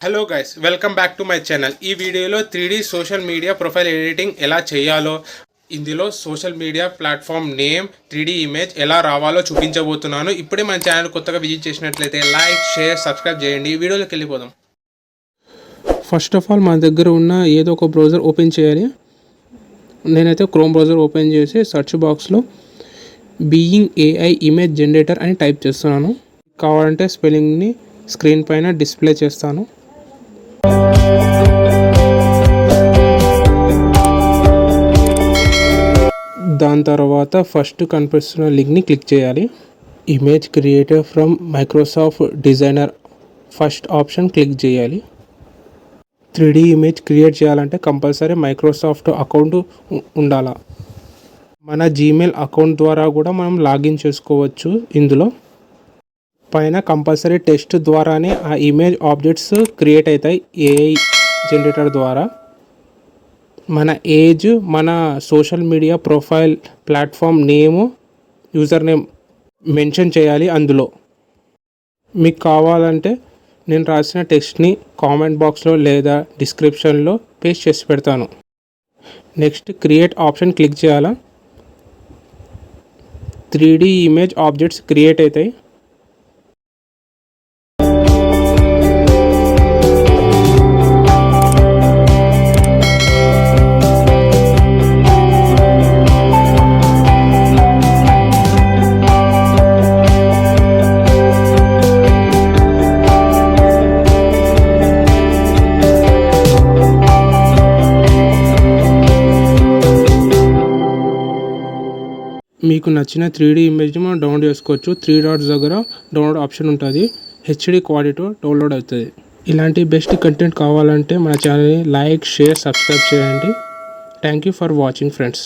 Hello guys, welcome back to my channel. ఈ వీడియోలో 3D social media profile editing ఎలా చేయాలో, ఇందులో social media platform name, 3D image ఎలా రావాలో చూపించబోతున్నాను. ఇప్పుడే మన ఛానల్ కొత్తగా విజిట్ చేసినట్లయితే లైక్, షేర్, సబ్స్క్రైబ్ చేయండి. ఈ వీడియోలోకి వెళ్ళిపోదాం. ఫస్ట్ ఆఫ్ ఆల్ మన దగ్గర ఉన్న ఏదో ఒక బ్రౌజర్ ఓపెన్ చేయాలి. నేనైతే క్రోమ్ బ్రౌజర్ ఓపెన్ చేసి సెర్చ్ బాక్స్లో బీయింగ్ ఏఐ ఇమేజ్ జనరేటర్ అని టైప్ చేస్తున్నాను. కావాలంటే స్పెల్లింగ్ని స్క్రీన్ పైన డిస్ప్లే చేస్తాను. దాని తర్వాత ఫస్ట్ కనిపిస్తున్న లింక్ని క్లిక్ చేయాలి. Image creator from Microsoft designer first option click చేయాలి. 3D ఇమేజ్ క్రియేట్ చేయాలంటే కంపల్సరీ మైక్రోసాఫ్ట్ అకౌంట్ ఉండాలా. మన జీమెయిల్ అకౌంట్ ద్వారా కూడా మనం లాగిన్ చేసుకోవచ్చు. ఇందులో పైన కంపల్సరీ టెస్ట్ ద్వారానే ఆ ఇమేజ్ ఆబ్జెక్ట్స్ క్రియేట్ అవుతాయి ఏఐ జనరేటర్ ద్వారా. మన ఏజ్, మన సోషల్ మీడియా ప్రొఫైల్ ప్లాట్ఫామ్ నేము, యూజర్ నేమ్ మెన్షన్ చేయాలి. అందులో మీకు కావాలంటే నేను రాసిన టెక్స్ట్ని కామెంట్ బాక్స్లో లేదా డిస్క్రిప్షన్లో పేస్ట్ చేసి పెడతాను. నెక్స్ట్ క్రియేట్ ఆప్షన్ క్లిక్ చేయాలా. 3D ఇమేజ్ ఆబ్జెక్ట్స్ క్రియేట్ అవుతాయి. మీకు నచ్చిన 3D ఇమేజ్ని మనం డౌన్లోడ్ చేసుకోవచ్చు. 3 డాట్స్ దగ్గర డౌన్లోడ్ ఆప్షన్ ఉంటుంది. హెచ్డి క్వాలిటీ డౌన్లోడ్ అవుతుంది. ఇలాంటి బెస్ట్ కంటెంట్ కావాలంటే మన ఛానల్ని లైక్, షేర్, సబ్స్క్రైబ్ చేయండి. Thank you for watching friends.